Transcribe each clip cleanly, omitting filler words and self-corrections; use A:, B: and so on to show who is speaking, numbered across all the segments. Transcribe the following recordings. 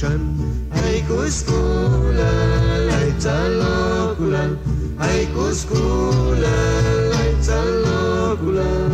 A: Shan ay kuskula, ay talokulan, ay kuskula, ay talokulan.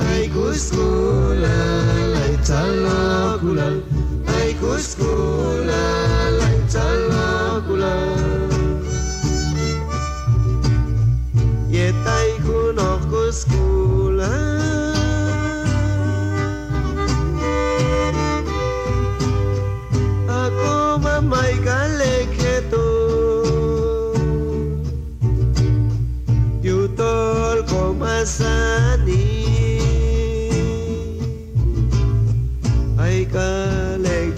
A: Ay kuskula, ay talokulan, ay kuskula, ay talokulan. Yetay kunok kuskula, ako mamay kalekheto, yutol ko masani.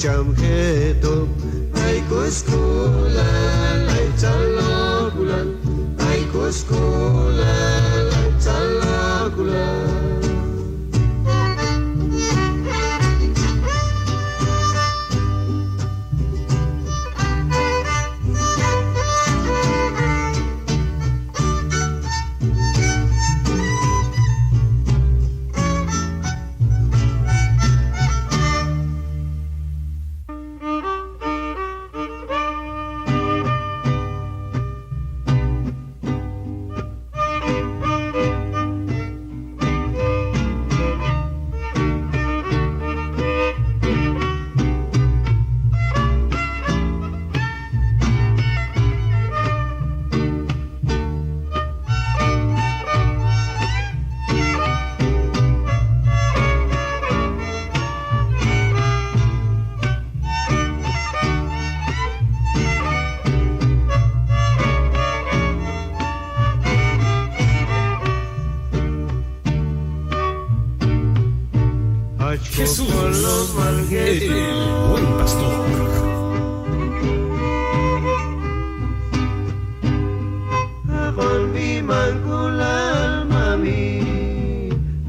A: Jam khetop ay kuskula ay talokulan ay kuskula ay talokulan.
B: Jesús, el buen pastor.
A: Kulal mami,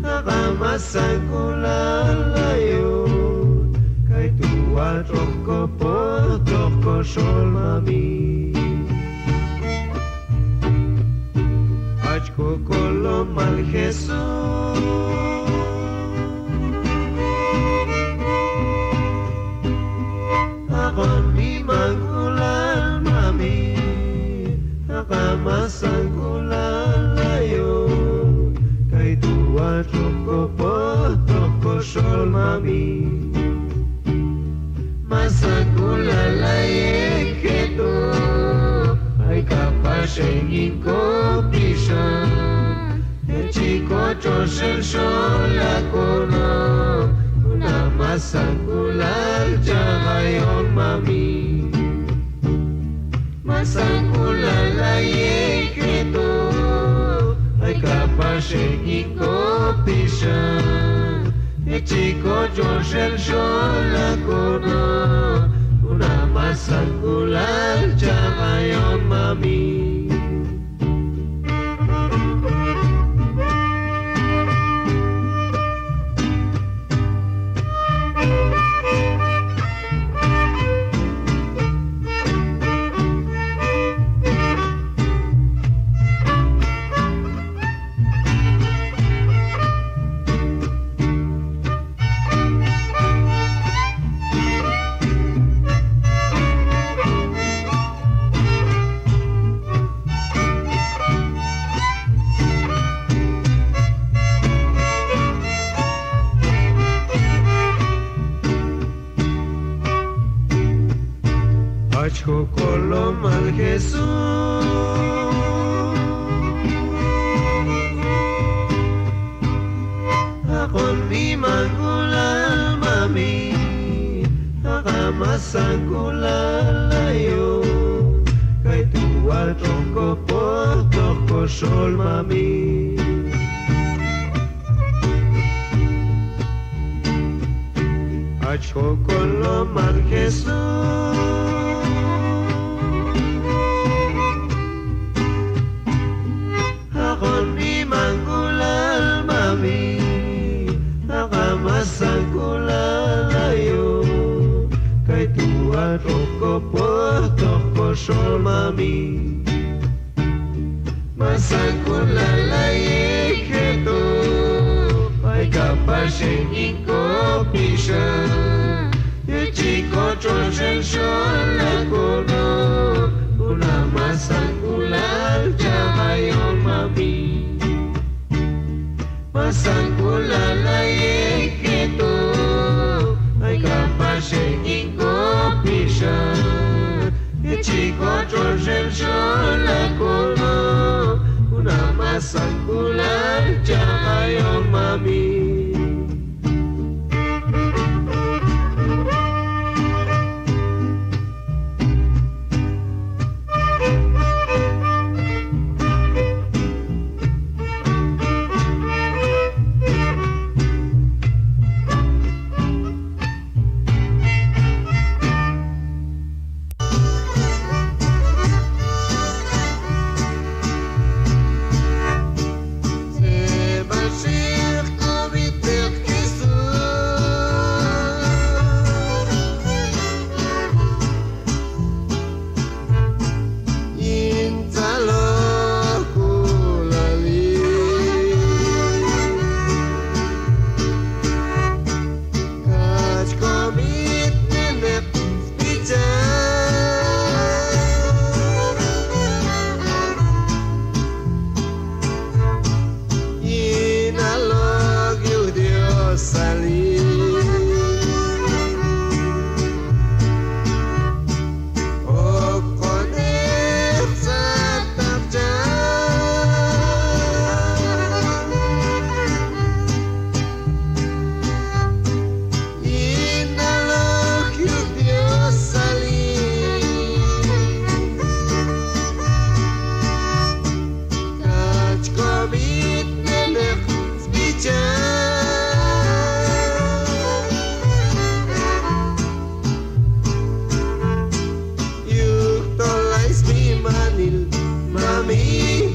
A: akamasan kulal ayon, kay tuwa troko po, troko shol mami. Achko kolom al Jesus. Kulal mami, akamasan kulal ayon, kay tuwa troko po, troko shol mami. Masan kulal ay keto, ay kapashengin ko pishan, el chico chosel shol akono, una masan kulal jagayon mami. Masan kulal ay keto, ay kapashengin ko pishan, el chico chosel shol akono, una masan kulal jagayon mami. Acho colom al Jesús. Akon mi mangulal mami, akamasan kulalayo. Kay tuwal toko por toko sol mami. Acho colom al Jesús. Akon mi mangulal mami, akamasan kulalayo. Kay tuwa toko por toko sol mami. Masan kulalaye keto, ay kapashen iko pisha. Ye chico choshen shol la kono, una masan kulal chamayo mami. Masan kulalaye keto, ay kapashen iko pisha. Ye chico choshen shol la kono, una masan kulal chamayo mami.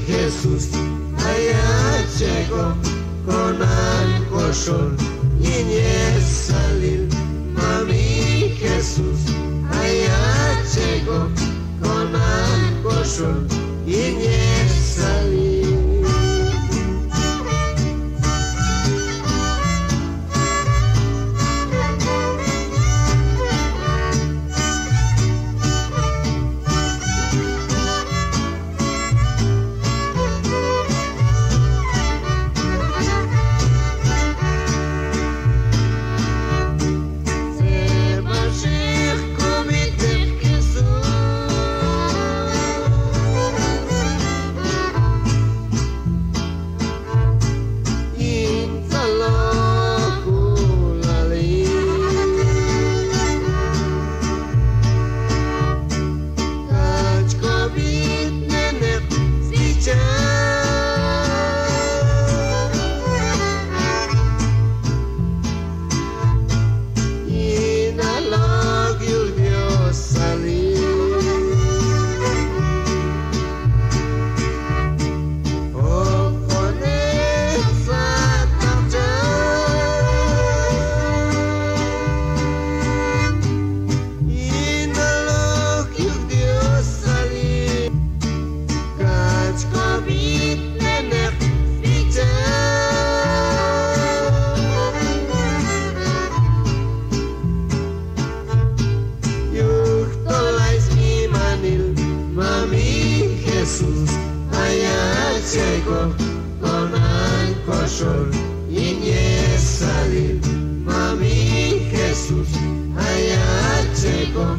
A: Jesús, allá llegó con alcohol y ni salir. Mami Jesús, allá llegó con alcohol y ni salir. Jesús, allá llegó con alcohol y ni salir. Mami Jesús, allá llegó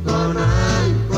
A: con alcohol.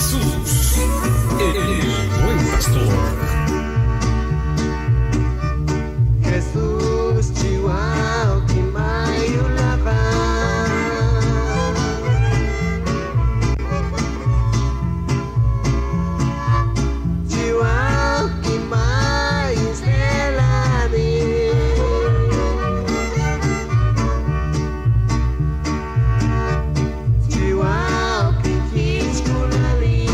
B: Jesús, el buen pastor.
A: Jesús Chihuahua Kimayulakan Chihuahua Kimayuselani Chihuahua Kikichkulali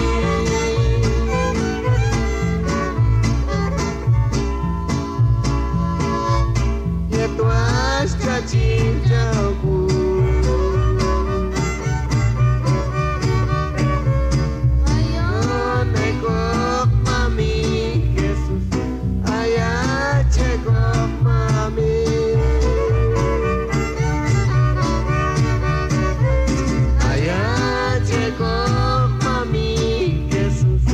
A: Yetwas Chachinchauku Ayon Ekok Mami Jesus Ayah Cekok Mami Ayah Cekok Mami Jesus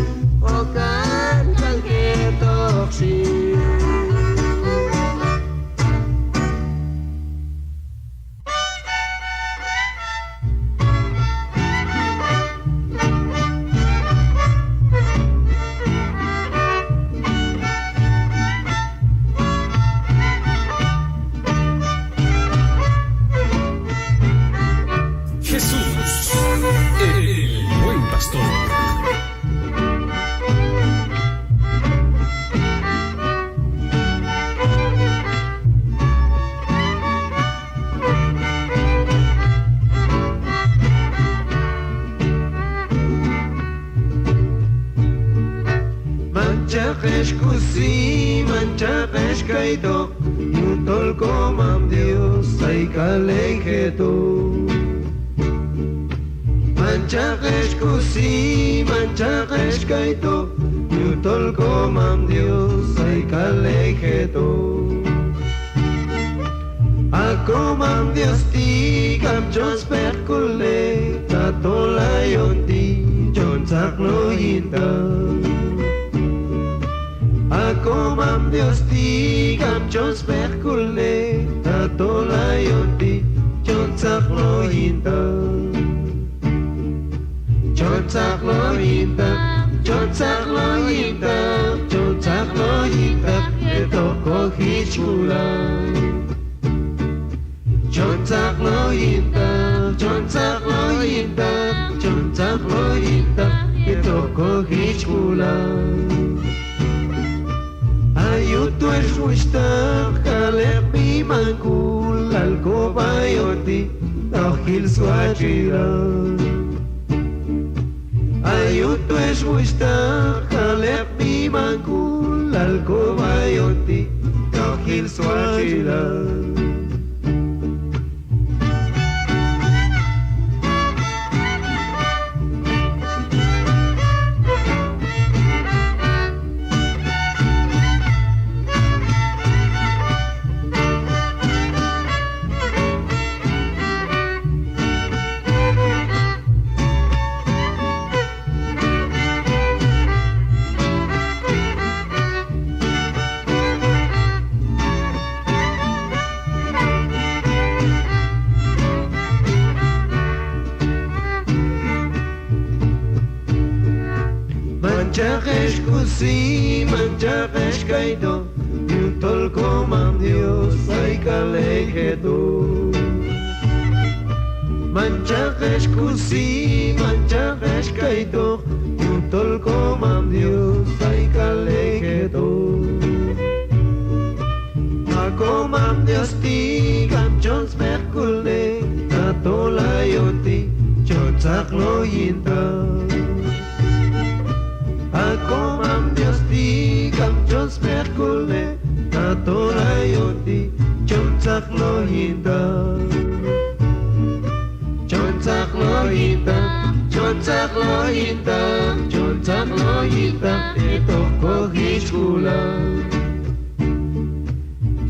A: Okan Kalketok Si
B: Jesús, el buen pastor.
A: Manchakesh kusi, manchakesh kaito, yutol komam Dios, ay kaleketo. Manchakesh kusi, manchakesh kaito, yutol komam Dios, ay kaleketo. Akomam Dios ti, kam Dios perkule, tatola yonti, John saklo yinta. Akomam Dios ti, kam Dios perkule, tatola yonti, John saklo yinta. John saklo yinta, John saklo yinta, John saklo yinta, etoko hichula. John saklo yinta, John saklo yinta, John saklo yinta, etoko hichula. Ayutu es wishtar, kalep mi mangul, alcobayoti, tahil suachira. Ayutu es wishtar, kalep mi mangul, alcobayoti, tahil suachira. Manchakesh kusi, manchakesh kaito, yutol komam Dios, ay kaleketo. Manchakesh kusi, manchakesh kaito, yutol komam Dios, ay kaleketo. Akomam Dios ti, kam Jones merkule, tatola yonti, John saklo yinta. Akomam Dios ti, kam Jones merkule, tatola yonti, John saklo yinta. John saklo yinta, John saklo yinta, John saklo yinta, etoko hichula.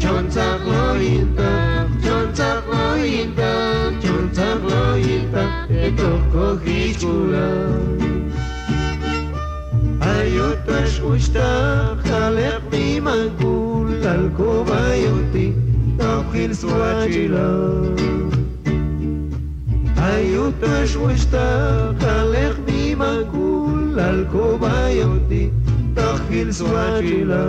A: John saklo yinta, John saklo yinta, John saklo yinta, etoko hichula. Ayutu es wishtar, kalep mi mangul, alcobayoti, tahil suachila. Ayutu es wishtar, kalep mi mangul, al cobayoti, tajil suachila.